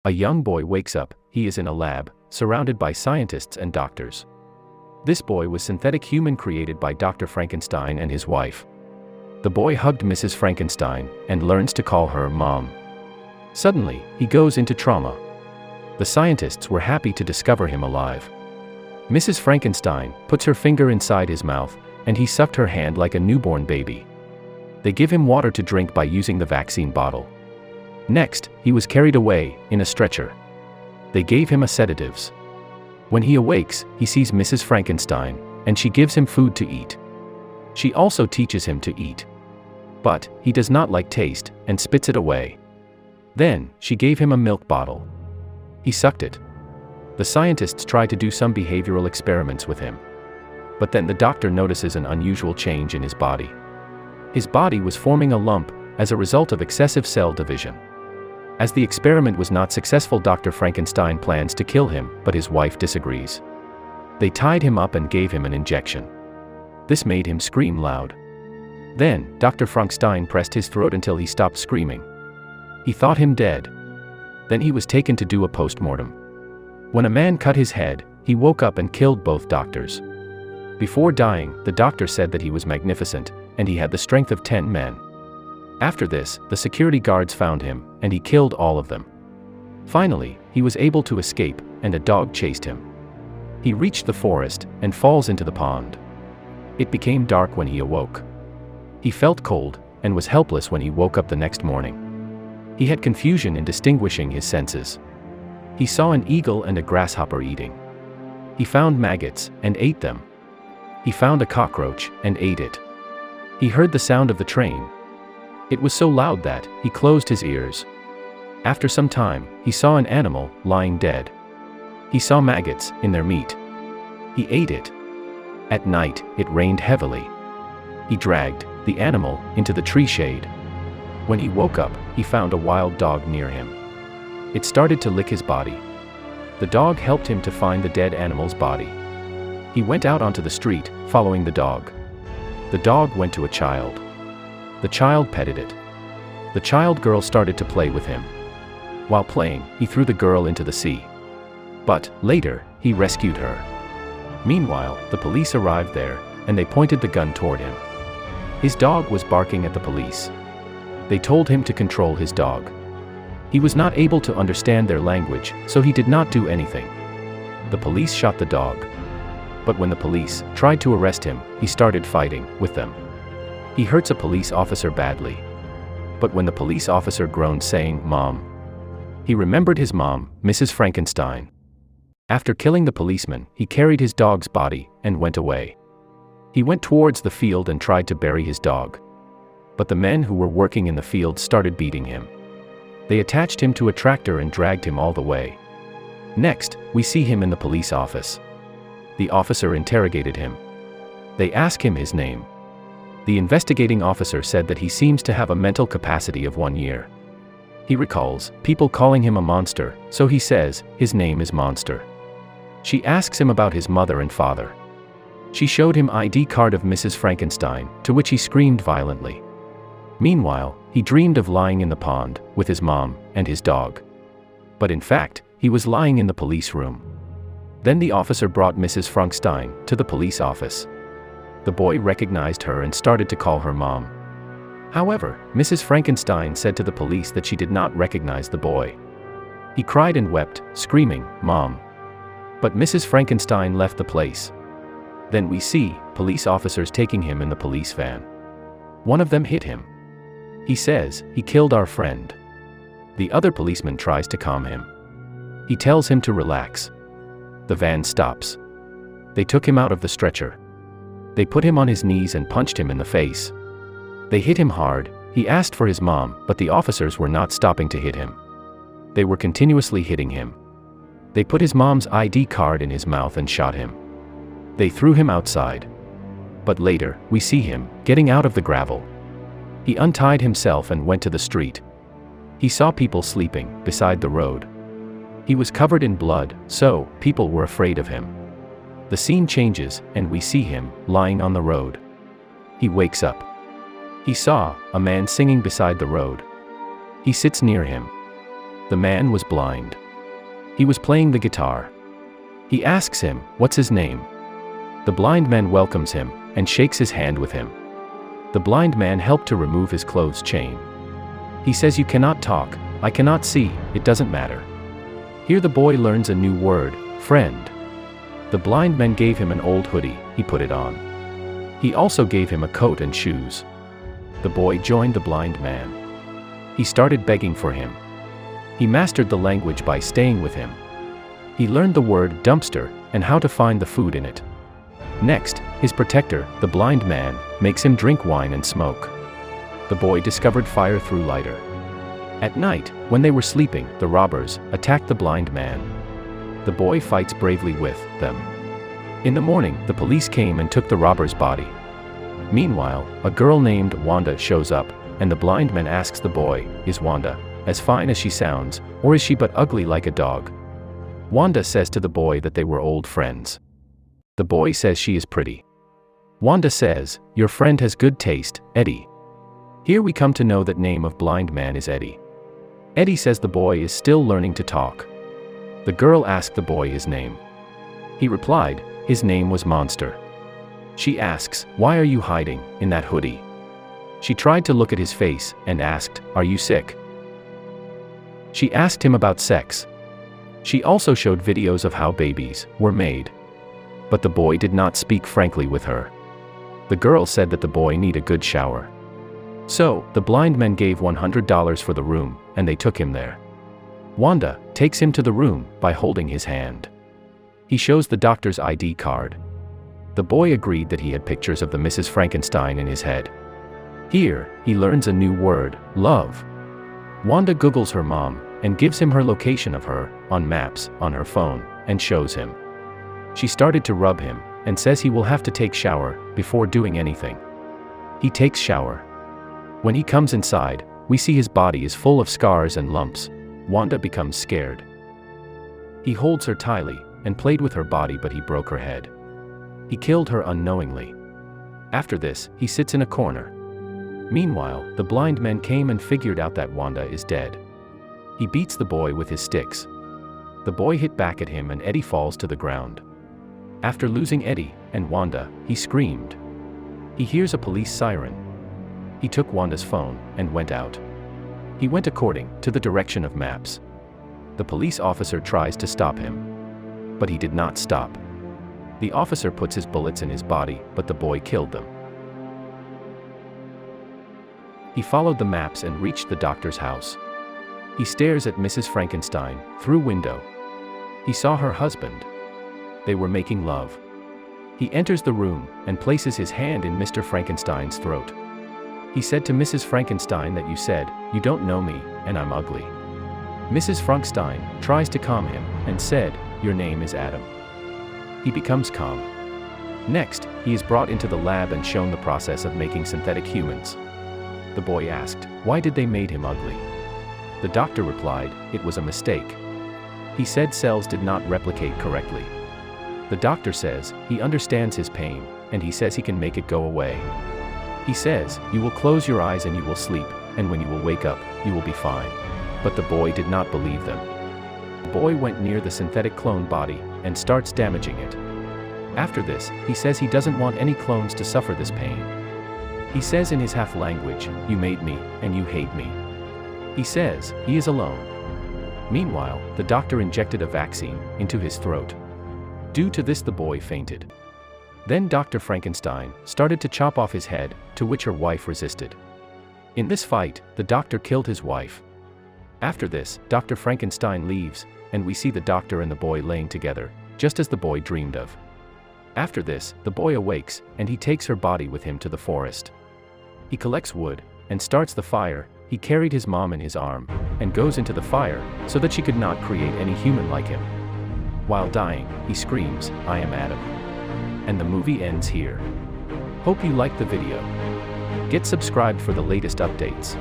A young boy wakes up. He is in a lab, surrounded by scientists and doctors. This boy was synthetic human created by Dr. Frankenstein and his wife. The boy hugged Mrs. Frankenstein and learns to call her Mom. Suddenly, he goes into trauma. The scientists were happy to discover him alive. Mrs. Frankenstein puts her finger inside his mouth, and he sucked her hand like a newborn baby. They give him water to drink by using the vaccine bottle. Next, he was carried away in a stretcher. They gave him sedatives. When he awakes, he sees Mrs. Frankenstein, and she gives him food to eat. She also teaches him to eat. But he does not like taste and spits it away. Then, she gave him a milk bottle. He sucked it. The scientists try to do some behavioral experiments with him. But then the doctor notices an unusual change in his body. His body was forming a lump as a result of excessive cell division. As the experiment was not successful, Dr. Frankenstein plans to kill him, but his wife disagrees. They tied him up and gave him an injection. This made him scream loud. Then, Dr. Frankenstein pressed his throat until he stopped screaming. He thought him dead. Then he was taken to do a post-mortem. When a man cut his head, he woke up and killed both doctors. Before dying, the doctor said that he was magnificent, and he had the strength of 10 men. After this, the security guards found him, and he killed all of them. Finally, he was able to escape, and a dog chased him. He reached the forest, and falls into the pond. It became dark when he awoke. He felt cold, and was helpless when he woke up the next morning. He had confusion in distinguishing his senses. He saw an eagle and a grasshopper eating. He found maggots, and ate them. He found a cockroach, and ate it. He heard the sound of the train. It was so loud that he closed his ears. After some time, he saw an animal lying dead. He saw maggots in their meat. He ate it. At night, it rained heavily. He dragged the animal into the tree shade. When he woke up, he found a wild dog near him. It started to lick his body. The dog helped him to find the dead animal's body. He went out onto the street, following the dog. The dog went to a child. The child petted it. The child girl started to play with him. While playing, he threw the girl into the sea. But, later, he rescued her. Meanwhile, the police arrived there, and they pointed the gun toward him. His dog was barking at the police. They told him to control his dog. He was not able to understand their language, so he did not do anything. The police shot the dog. But when the police tried to arrest him, he started fighting with them. He hurts a police officer badly. But when the police officer groaned saying, "Mom," he remembered his mom, Mrs. Frankenstein. After killing the policeman, he carried his dog's body and went away. He went towards the field and tried to bury his dog. But the men who were working in the field started beating him. They attached him to a tractor and dragged him all the way. Next, we see him in the police office. The officer interrogated him. They asked him his name. The investigating officer said that he seems to have a mental capacity of 1 year. He recalls people calling him a monster, so he says his name is Monster. She asks him about his mother and father. She showed him ID card of Mrs. Frankenstein, to which he screamed violently. Meanwhile, he dreamed of lying in the pond with his mom and his dog. But in fact, he was lying in the police room. Then the officer brought Mrs. Frankenstein to the police office. The boy recognized her and started to call her Mom. However, Mrs. Frankenstein said to the police that she did not recognize the boy. He cried and wept, screaming, "Mom." But Mrs. Frankenstein left the place. Then we see police officers taking him in the police van. One of them hit him. He says, "He killed our friend." The other policeman tries to calm him. He tells him to relax. The van stops. They took him out of the stretcher. They put him on his knees and punched him in the face. They hit him hard. He asked for his mom, but the officers were not stopping to hit him. They were continuously hitting him. They put his mom's ID card in his mouth and shot him. They threw him outside. But later, we see him getting out of the gravel. He untied himself and went to the street. He saw people sleeping beside the road. He was covered in blood, so people were afraid of him. The scene changes, and we see him lying on the road. He wakes up. He saw a man singing beside the road. He sits near him. The man was blind. He was playing the guitar. He asks him, "What's his name?" The blind man welcomes him and shakes his hand with him. The blind man helped to remove his clothes chain. He says, "You cannot talk, I cannot see, it doesn't matter." Here the boy learns a new word, friend. The blind man gave him an old hoodie, he put it on. He also gave him a coat and shoes. The boy joined the blind man. He started begging for him. He mastered the language by staying with him. He learned the word dumpster and how to find the food in it. Next, his protector, the blind man, makes him drink wine and smoke. The boy discovered fire through lighter. At night, when they were sleeping, the robbers attacked the blind man. The boy fights bravely with them. In the morning, the police came and took the robber's body. Meanwhile, a girl named Wanda shows up, and the blind man asks the boy, "Is Wanda as fine as she sounds, or is she but ugly like a dog?" Wanda says to the boy that they were old friends. The boy says she is pretty. Wanda says, "Your friend has good taste, Eddie." Here we come to know that name of blind man is Eddie. Eddie says the boy is still learning to talk. The girl asked the boy his name. He replied, his name was Monster. She asks, "Why are you hiding in that hoodie?" She tried to look at his face and asked, "Are you sick?" She asked him about sex. She also showed videos of how babies were made. But the boy did not speak frankly with her. The girl said that the boy need a good shower. So, the blind men gave $100 for the room, and they took him there. Wanda takes him to the room by holding his hand. He shows the doctor's ID card. The boy agreed that he had pictures of the Mrs. Frankenstein in his head. Here, he learns a new word, love. Wanda Googles her mom, and gives him her location of her, on maps, on her phone, and shows him. She started to rub him, and says he will have to take shower, before doing anything. He takes shower. When he comes inside, we see his body is full of scars and lumps. Wanda becomes scared. He holds her tightly, and played with her body, but he broke her head. He killed her unknowingly. After this, he sits in a corner. Meanwhile, the blind men came and figured out that Wanda is dead. He beats the boy with his sticks. The boy hit back at him and Eddie falls to the ground. After losing Eddie and Wanda, he screamed. He hears a police siren. He took Wanda's phone and went out. He went according to the direction of maps. The police officer tries to stop him. But he did not stop. The officer puts his bullets in his body, but the boy killed them. He followed the maps and reached the doctor's house. He stares at Mrs. Frankenstein through window. He saw her husband. They were making love. He enters the room and places his hand in Mr. Frankenstein's throat. He said to Mrs. Frankenstein that you said, "You don't know me, and I'm ugly." Mrs. Frankenstein tries to calm him and said, "Your name is Adam." He becomes calm. Next, he is brought into the lab and shown the process of making synthetic humans. The boy asked, why did they made him ugly? The doctor replied, it was a mistake. He said cells did not replicate correctly. The doctor says, he understands his pain, and he says he can make it go away. He says, you will close your eyes and you will sleep, and when you will wake up, you will be fine. But the boy did not believe them. The boy went near the synthetic clone body, and starts damaging it. After this, he says he doesn't want any clones to suffer this pain. He says in his half language, you made me, and you hate me. He says, he is alone. Meanwhile, the doctor injected a vaccine into his throat. Due to this, the boy fainted. Then Dr. Frankenstein started to chop off his head, to which her wife resisted. In this fight, the doctor killed his wife. After this, Dr. Frankenstein leaves, and we see the doctor and the boy laying together, just as the boy dreamed of. After this, the boy awakes, and he takes her body with him to the forest. He collects wood, and starts the fire. He carried his mom in his arm, and goes into the fire, so that she could not create any human like him. While dying, he screams, I am Adam. And the movie ends here. Hope you liked the video. Get subscribed for the latest updates.